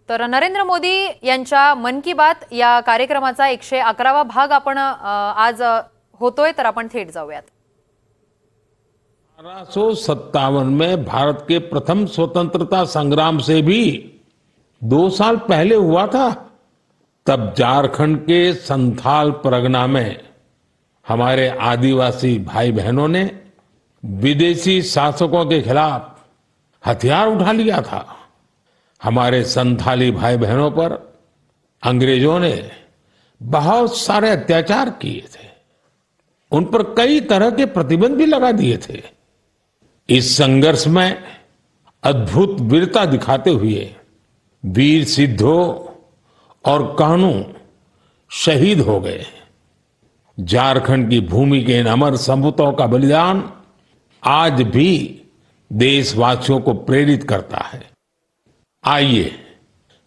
तर नरेंद्र मोदी यांच्या मन की बात या कार्यक्रमाचा 111वा भाग आपण आज होतोय, तर आपण थेट जाऊयात। 1857 में भारत के प्रथम स्वतंत्रता संग्राम से भी 2 साल पहले हुआ था। तब झारखंड के संथाल परगना में हमारे आदिवासी भाई बहनों ने विदेशी शासकों के खिलाफ हथियार उठा लिया था। हमारे संथाली भाई बहनों पर अंग्रेजों ने बहुत सारे अत्याचार किए थे, उन पर कई तरह के प्रतिबंध भी लगा दिए थे। इस संघर्ष में अद्भुत वीरता दिखाते हुए वीर सिद्धो और कान्हू शहीद हो गए। झारखंड की भूमि के इन अमर सपूतों का बलिदान आज भी देशवासियों को प्रेरित करता है। आइए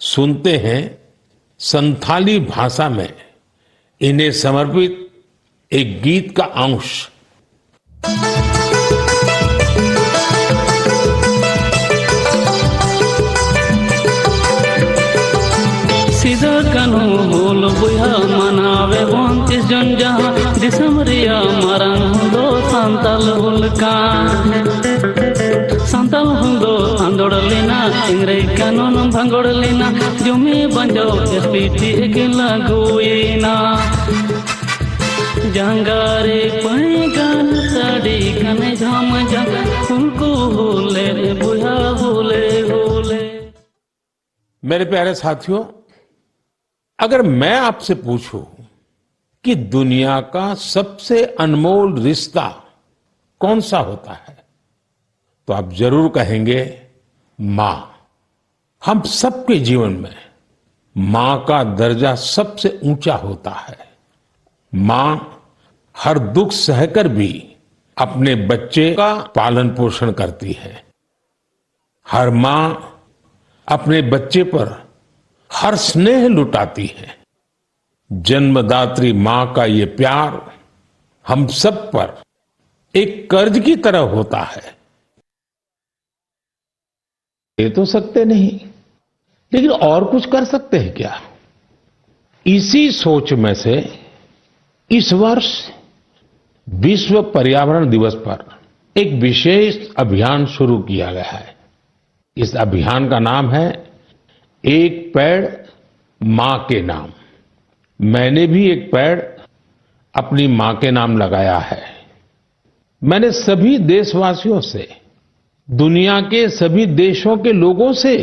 सुनते हैं संथाली भाषा में इन्हें समर्पित एक गीत का अंश। सीधा कानून बोल बुया मनावे 29 जन जहाँ दिसमरिया मरन दो संताल हुलका संताल हुंदो आंदोलना इंग्रे कानून भंगोड़लिना जुमी बंजो एसपीटी के लागुइना जंगारे पैगान साड़ी कने झाम जंग उनको होले बुया होले होले। मेरे प्यारे साथियों, अगर मैं आपसे पूछूं कि दुनिया का सबसे अनमोल रिश्ता कौन सा होता है, तो आप जरूर कहेंगे मां। हम सबके जीवन में मां का दर्जा सबसे ऊंचा होता है। मां हर दुख सहकर भी अपने बच्चे का पालन पोषण करती है। हर मां अपने बच्चे पर हर स्नेह लुटाती है। जन्मदात्री मां का ये प्यार हम सब पर एक कर्ज की तरह होता है। दे तो सकते नहीं, लेकिन और कुछ कर सकते हैं क्या? इसी सोच में से इस वर्ष विश्व पर्यावरण दिवस पर एक विशेष अभियान शुरू किया गया है। इस अभियान का नाम है एक पेड़ मां के नाम। मैंने भी एक पेड़ अपनी मां के नाम लगाया है। मैंने सभी देशवासियों से, दुनिया के सभी देशों के लोगों से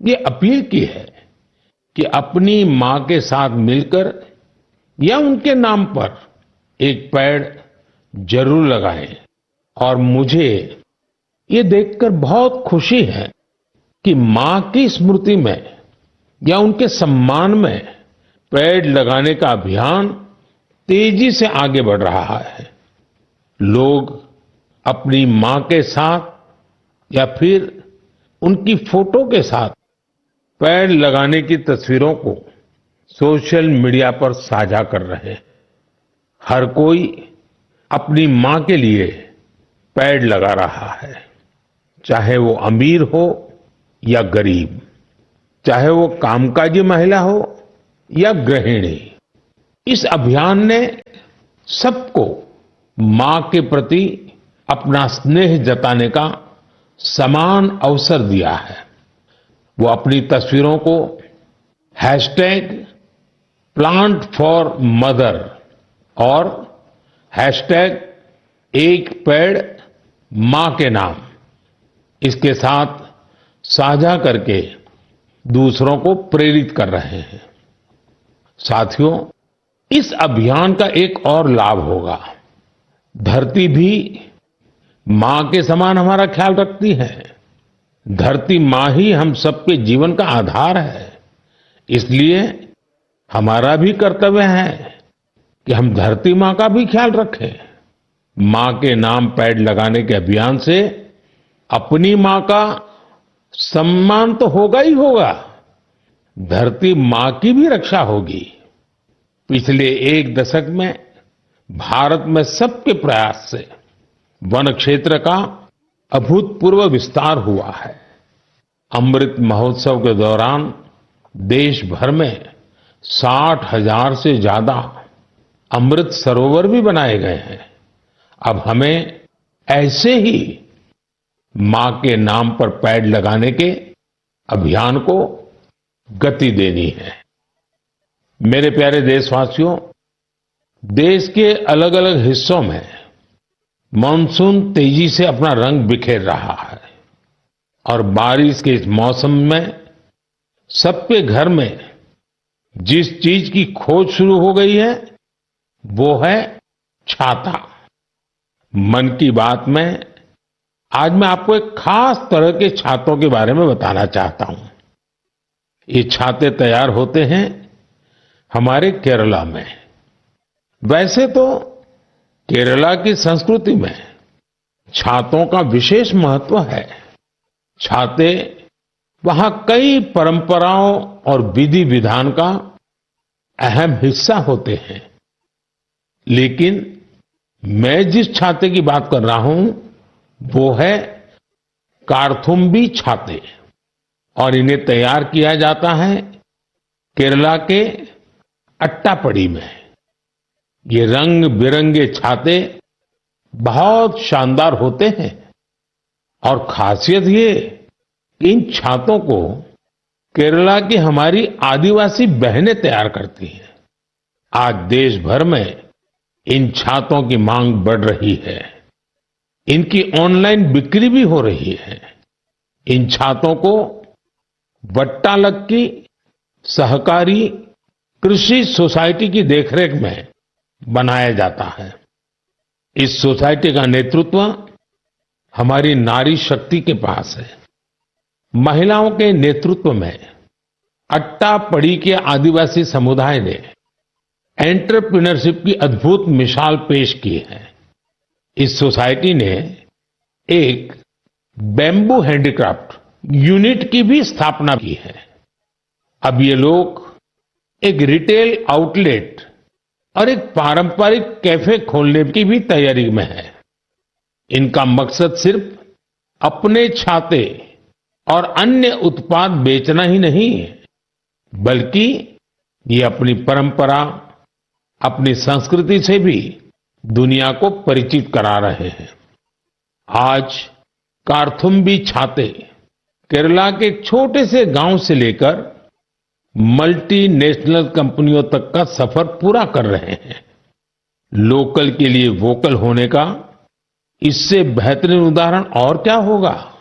ये अपील की है कि अपनी मां के साथ मिलकर या उनके नाम पर एक पेड़ जरूर लगाएं। और मुझे ये देखकर बहुत खुशी है कि मां की स्मृति में या उनके सम्मान में पेड़ लगाने का अभियान तेजी से आगे बढ़ रहा है। लोग अपनी मां के साथ या फिर उनकी फोटो के साथ पेड़ लगाने की तस्वीरों को सोशल मीडिया पर साझा कर रहे हैं। हर कोई अपनी मां के लिए पेड़ लगा रहा है, चाहे वो अमीर हो या गरीब, चाहे वो कामकाजी महिला हो या गृहिणी। इस अभियान ने सबको मां के प्रति अपना स्नेह जताने का समान अवसर दिया है। वो अपनी तस्वीरों को #प्लांट फॉर मदर और #एक पेड़ मां के नाम इसके साथ साझा करके दूसरों को प्रेरित कर रहे हैं। साथियों, इस अभियान का एक और लाभ होगा। धरती भी मां के समान हमारा ख्याल रखती है। धरती मां ही हम सबके जीवन का आधार है। इसलिए हमारा भी कर्तव्य है कि हम धरती मां का भी ख्याल रखें। मां के नाम पेड़ लगाने के अभियान से अपनी मां का सम्मान तो होगा ही होगा, धरती मां की भी रक्षा होगी। पिछले एक दशक में भारत में सबके प्रयास से वन क्षेत्र का अभूतपूर्व विस्तार हुआ है। अमृत महोत्सव के दौरान देश भर में 60,000 से ज्यादा अमृत सरोवर भी बनाए गए हैं। अब हमें ऐसे ही मां के नाम पर पेड़ लगाने के अभियान को गति देनी है। मेरे प्यारे देशवासियों, देश के अलग अलग हिस्सों में मानसून तेजी से अपना रंग बिखेर रहा है और बारिश के इस मौसम में सबके घर में जिस चीज की खोज शुरू हो गई है वो है छाता। मन की बात में आज मैं आपको एक खास तरह के छातों के बारे में बताना चाहता हूं। ये छाते तैयार होते हैं हमारे केरला में। वैसे तो केरला की संस्कृति में छातों का विशेष महत्व है। छाते वहां कई परंपराओं और विधि विधान का अहम हिस्सा होते हैं, लेकिन मैं जिस छाते की बात कर रहा हूं वो है कार्थुम्बी छाते और इन्हें तैयार किया जाता है केरला के अट्टापडी में। ये रंग बिरंगे छाते बहुत शानदार होते हैं और खासियत ये कि इन छातों को केरला की हमारी आदिवासी बहनें तैयार करती हैं। आज देश भर में इन छातों की मांग बढ़ रही है। इनकी ऑनलाइन बिक्री भी हो रही है। इन छातों को वट्टालक्की सहकारी कृषि सोसाइटी की देखरेख में बनाया जाता है। इस सोसाइटी का नेतृत्व हमारी नारी शक्ति के पास है। महिलाओं के नेतृत्व में अट्टापडी के आदिवासी समुदाय ने एंटरप्रेन्योरशिप की अद्भुत मिसाल पेश की है। इस सोसाइटी ने एक बैम्बू हैंडीक्राफ्ट यूनिट की भी स्थापना की है। अब ये लोग एक रिटेल आउटलेट और एक पारंपरिक कैफे खोलने की भी तैयारी में है। इनका मकसद सिर्फ अपने छाते और अन्य उत्पाद बेचना ही नहीं है, बल्कि ये अपनी परंपरा, अपनी संस्कृति से भी दुनिया को परिचित करा रहे हैं। आज कार्थुम्बी छाते केरला के एक छोटे से गांव से लेकर मल्टीनेशनल कंपनियों तक का सफर पूरा कर रहे हैं। लोकल के लिए वोकल होने का इससे बेहतरीन उदाहरण और क्या होगा।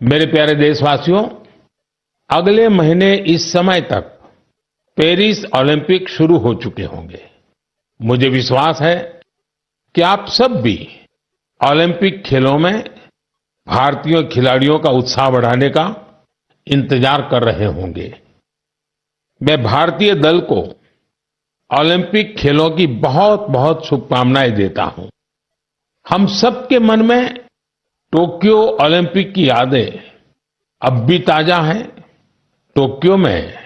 मेरे प्यारे देशवासियों, अगले महीने इस समय तक पेरिस ओलंपिक शुरू हो चुके होंगे। मुझे विश्वास है कि आप सब भी ओलंपिक खेलों में भारतीय खिलाड़ियों का उत्साह बढ़ाने का इंतजार कर रहे होंगे। मैं भारतीय दल को ओलंपिक खेलों की बहुत बहुत शुभकामनाएं देता हूं। हम सबके मन में टोक्यो ओलंपिक की यादें अब भी ताजा हैं। टोक्यो में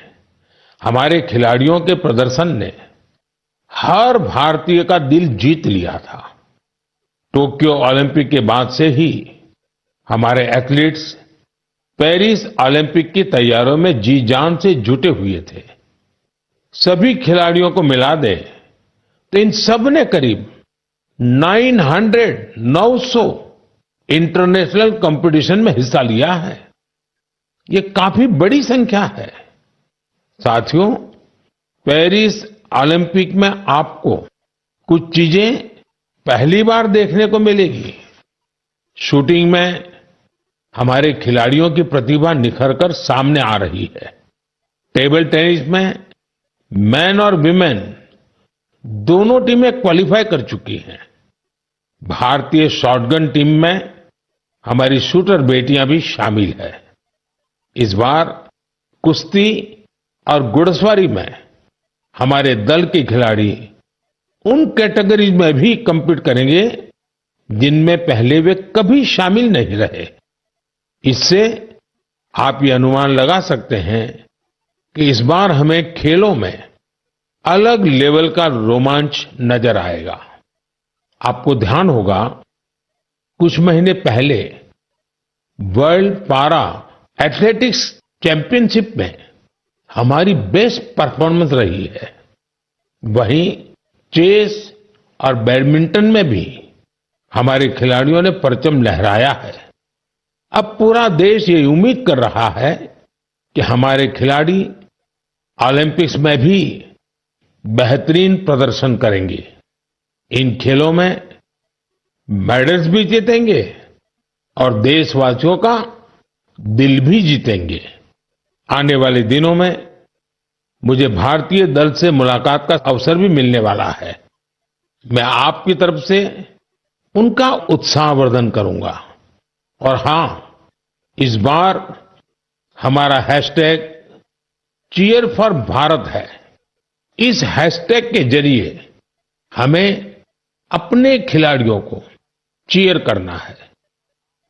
हमारे खिलाड़ियों के प्रदर्शन ने हर भारतीय का दिल जीत लिया था। टोक्यो ओलंपिक के बाद से ही हमारे एथलीट्स पेरिस ओलंपिक की तैयारियों में जी जान से जुटे हुए थे। सभी खिलाड़ियों को मिला दे तो इन सब ने करीब 900 इंटरनेशनल कंपटीशन में हिस्सा लिया है। ये काफी बड़ी संख्या है। साथियों, पेरिस ओलंपिक में आपको कुछ चीजें पहली बार देखने को मिलेगी। शूटिंग में हमारे खिलाड़ियों की प्रतिभा निखरकर सामने आ रही है। टेबल टेनिस में मैन और विमेन दोनों टीमें क्वालिफाई कर चुकी हैं। भारतीय शॉटगन टीम में हमारी शूटर बेटियां भी शामिल है। इस बार कुश्ती और घुड़सवारी में हमारे दल के खिलाड़ी उन कैटेगरीज में भी compete करेंगे जिनमें पहले वे कभी शामिल नहीं रहे। इससे आप ये अनुमान लगा सकते हैं कि इस बार हमें खेलों में अलग लेवल का रोमांच नजर आएगा। आपको ध्यान होगा, कुछ महीने पहले वर्ल्ड पारा एथलेटिक्स चैंपियनशिप में हमारी बेस्ट परफॉर्मेंस रही है, वहीं चेस और बैडमिंटन में भी हमारे खिलाड़ियों ने परचम लहराया है। अब पूरा देश ये उम्मीद कर रहा है कि हमारे खिलाड़ी ओलंपिक्स में भी बेहतरीन प्रदर्शन करेंगे। इन खेलों में मेडल्स भी जीतेंगे और देशवासियों का दिल भी जीतेंगे। आने वाले दिनों में मुझे भारतीय दल से मुलाकात का अवसर भी मिलने वाला है। मैं आपकी तरफ से उनका उत्साहवर्धन करूंगा। और हां, इस बार हमारा हैशटैग चीयर फॉर भारत है। इस हैशटैग के जरिए हमें अपने खिलाड़ियों को चीयर करना है,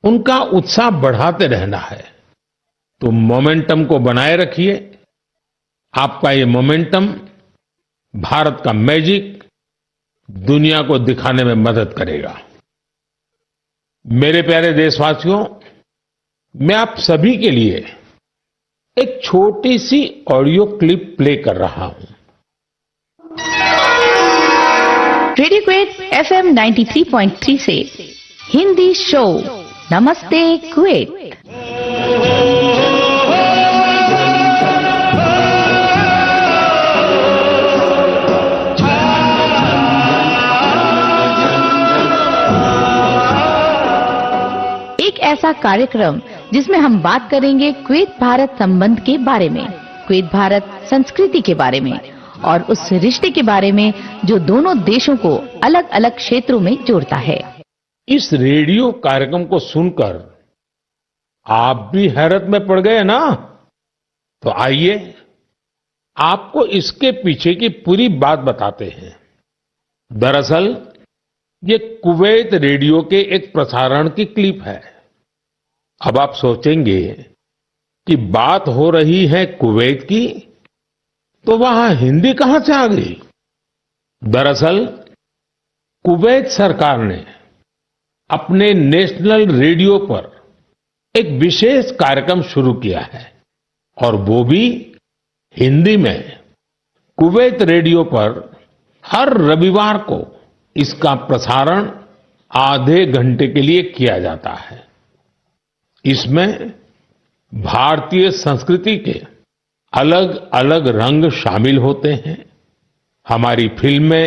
उनका उत्साह बढ़ाते रहना है। तो मोमेंटम को बनाए रखिए। आपका ये मोमेंटम भारत का मैजिक दुनिया को दिखाने में मदद करेगा। मेरे प्यारे देशवासियों, मैं आप सभी के लिए एक छोटी सी ऑडियो क्लिप प्ले कर रहा हूं। रेडियो क्वेट FM 93.3 से हिंदी शो नमस्ते कुवैत। एक ऐसा कार्यक्रम जिसमें हम बात करेंगे कुवैत भारत संबंध के बारे में, कुवैत भारत संस्कृति के बारे में और उस रिश्ते के बारे में जो दोनों देशों को अलग अलग क्षेत्रों में जोड़ता है। इस रेडियो कार्यक्रम को सुनकर आप भी हैरत में पड़ गए ना? तो आइए आपको इसके पीछे की पूरी बात बताते हैं। दरअसल ये कुवैत रेडियो के एक प्रसारण की क्लिप है। अब आप सोचेंगे कि बात हो रही है कुवैत की, तो वहां हिंदी कहां से आ गई? दरअसल कुवैत सरकार ने अपने नेशनल रेडियो पर एक विशेष कार्यक्रम शुरू किया है और वो भी हिंदी में। कुवैत रेडियो पर हर रविवार को इसका प्रसारण आधे घंटे के लिए किया जाता है। इसमें भारतीय संस्कृति के अलग अलग रंग शामिल होते हैं। हमारी फिल्में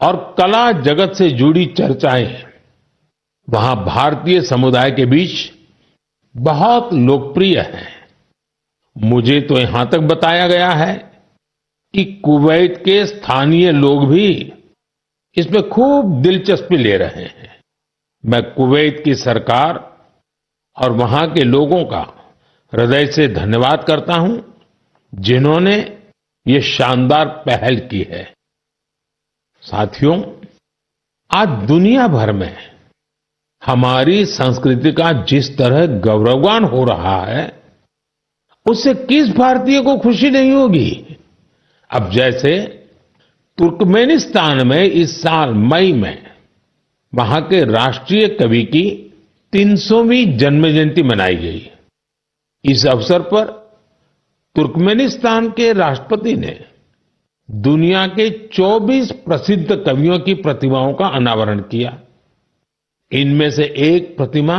और कला जगत से जुड़ी चर्चाएं वहां भारतीय समुदाय के बीच बहुत लोकप्रिय हैं। मुझे तो यहां तक बताया गया है कि कुवैत के स्थानीय लोग भी इसमें खूब दिलचस्पी ले रहे हैं। मैं कुवैत की सरकार और वहां के लोगों का हृदय से धन्यवाद करता हूं, जिन्होंने ये शानदार पहल की है। साथियों, आज दुनिया भर में हमारी संस्कृति का जिस तरह गौरवगान हो रहा है, उससे किस भारतीय को खुशी नहीं होगी? अब जैसे तुर्कमेनिस्तान में इस साल मई में वहां के राष्ट्रीय कवि की 300वीं जन्म जयंती मनाई गई। इस अवसर पर तुर्कमेनिस्तान के राष्ट्रपति ने दुनिया के 24 प्रसिद्ध कवियों की प्रतिमाओं का अनावरण किया। इनमें से एक प्रतिमा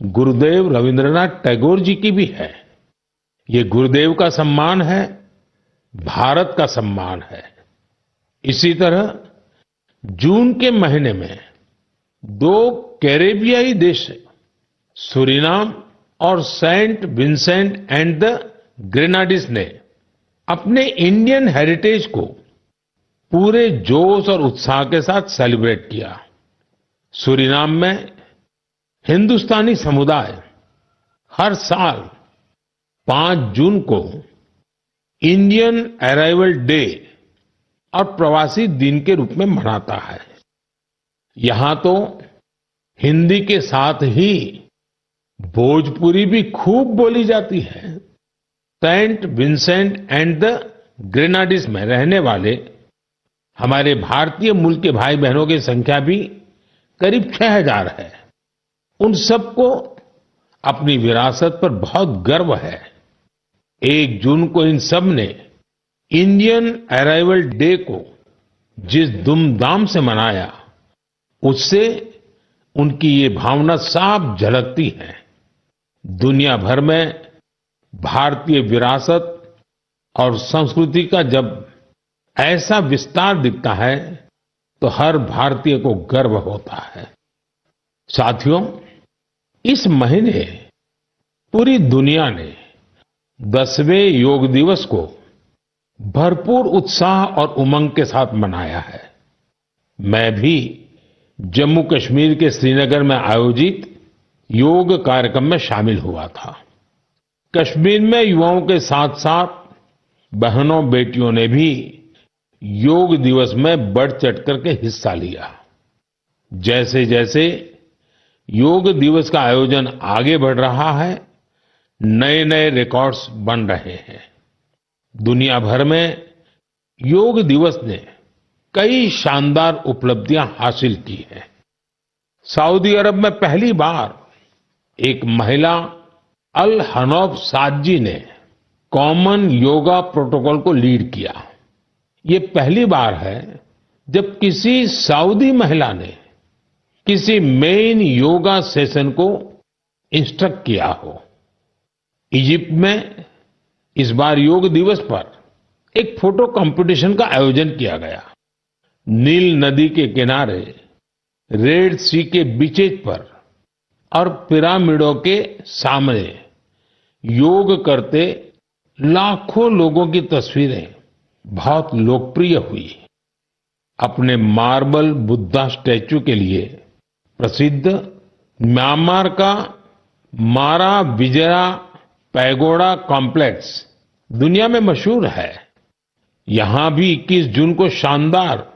गुरुदेव रविंद्रनाथ टैगोर जी की भी है। ये गुरुदेव का सम्मान है, भारत का सम्मान है। इसी तरह जून के महीने में 2 कैरेबियाई देश सूरीनाम और सेंट विंसेंट एंड द ग्रेनाडीज ने अपने इंडियन हेरिटेज को पूरे जोश और उत्साह के साथ सेलिब्रेट किया। सूरीनाम में हिंदुस्तानी समुदाय हर साल 5 जून को इंडियन अराइवल डे और प्रवासी दिन के रूप में मनाता है। यहां तो हिंदी के साथ ही भोजपुरी भी खूब बोली जाती है। सेंट विंसेंट एंड द ग्रेनाडीज में रहने वाले हमारे भारतीय मूल के भाई बहनों की संख्या भी करीब 6000 है। उन सबको अपनी विरासत पर बहुत गर्व है। 1 जून को इन सब ने इंडियन अराइवल डे को जिस धूमधाम से मनाया, उससे उनकी ये भावना साफ झलकती है। दुनिया भर में भारतीय विरासत और संस्कृति का जब ऐसा विस्तार दिखता है तो हर भारतीय को गर्व होता है। साथियों, इस महीने पूरी दुनिया ने 10वें योग दिवस को भरपूर उत्साह और उमंग के साथ मनाया है। मैं भी जम्मू कश्मीर के श्रीनगर में आयोजित योग कार्यक्रम में शामिल हुआ था। कश्मीर में युवाओं के साथ साथ बहनों बेटियों ने भी योग दिवस में बढ़ चढ़कर के हिस्सा लिया। जैसे जैसे योग दिवस का आयोजन आगे बढ़ रहा है, नए नए रिकॉर्ड्स बन रहे हैं। दुनिया भर में योग दिवस ने कई शानदार उपलब्धियां हासिल की हैं। सऊदी अरब में पहली बार एक महिला अल हनौफ साद जी ने कॉमन योगा प्रोटोकॉल को लीड किया। ये पहली बार है जब किसी सऊदी महिला ने किसी मेन योगा सेशन को इंस्ट्रक्ट किया हो। इजिप्ट में इस बार योग दिवस पर एक फोटो कंपटीशन का आयोजन किया गया। नील नदी के किनारे, रेड सी के बीचेज पर और पिरामिडों के सामने योग करते लाखों लोगों की तस्वीरें बहुत लोकप्रिय हुई। अपने मार्बल बुद्धा स्टैच्यू के लिए प्रसिद्ध म्यांमार का मारा विजया पैगोडा कॉम्प्लेक्स दुनिया में मशहूर है। यहां भी 21 जून को शानदार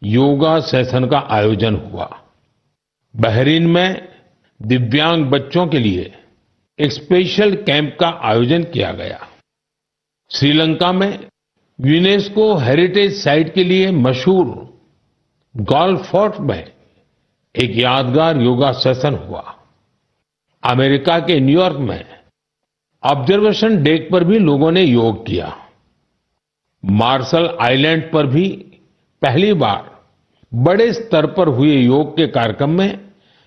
योगा सेशन का आयोजन हुआ। बहरीन में दिव्यांग बच्चों के लिए एक स्पेशल कैंप का आयोजन किया गया। श्रीलंका में यूनेस्को हेरिटेज साइट के लिए मशहूर गोल्फ फोर्ट में एक यादगार योगा सेशन हुआ। अमेरिका के न्यूयॉर्क में ऑब्जर्वेशन डेक पर भी लोगों ने योग किया। मार्शल आइलैंड पर भी पहली बार बड़े स्तर पर हुए योग के कार्यक्रम में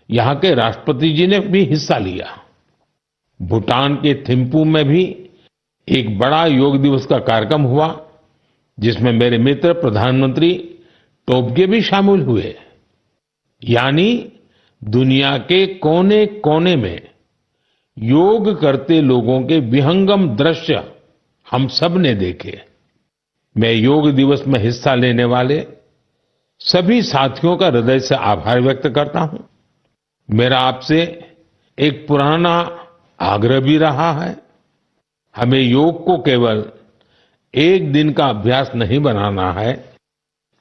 यहां के राष्ट्रपति जी ने भी हिस्सा लिया। भूटान के थिम्पू में भी एक बड़ा योग दिवस का कार्यक्रम हुआ, जिसमें मेरे मित्र प्रधानमंत्री टोबगे भी शामिल हुए। यानी दुनिया के कोने कोने में योग करते लोगों के विहंगम दृश्य हम सब ने देखे। मैं योग दिवस में हिस्सा लेने वाले सभी साथियों का हृदय से आभार व्यक्त करता हूं। मेरा आपसे एक पुराना आग्रह भी रहा है। हमें योग को केवल एक दिन का अभ्यास नहीं बनाना है।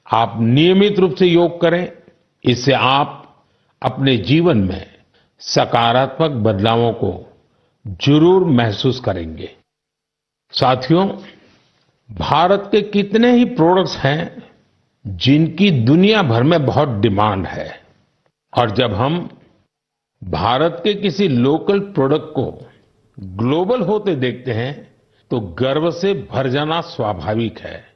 आप नियमित रूप से योग करें। इससे आप अपने जीवन में सकारात्मक बदलावों को जरूर महसूस करेंगे। साथियों, भारत के कितने ही प्रोडक्ट्स हैं जिनकी दुनिया भर में बहुत डिमांड है, और जब हम भारत के किसी लोकल प्रोडक्ट को ग्लोबल होते देखते हैं तो गर्व से भर जाना स्वाभाविक है।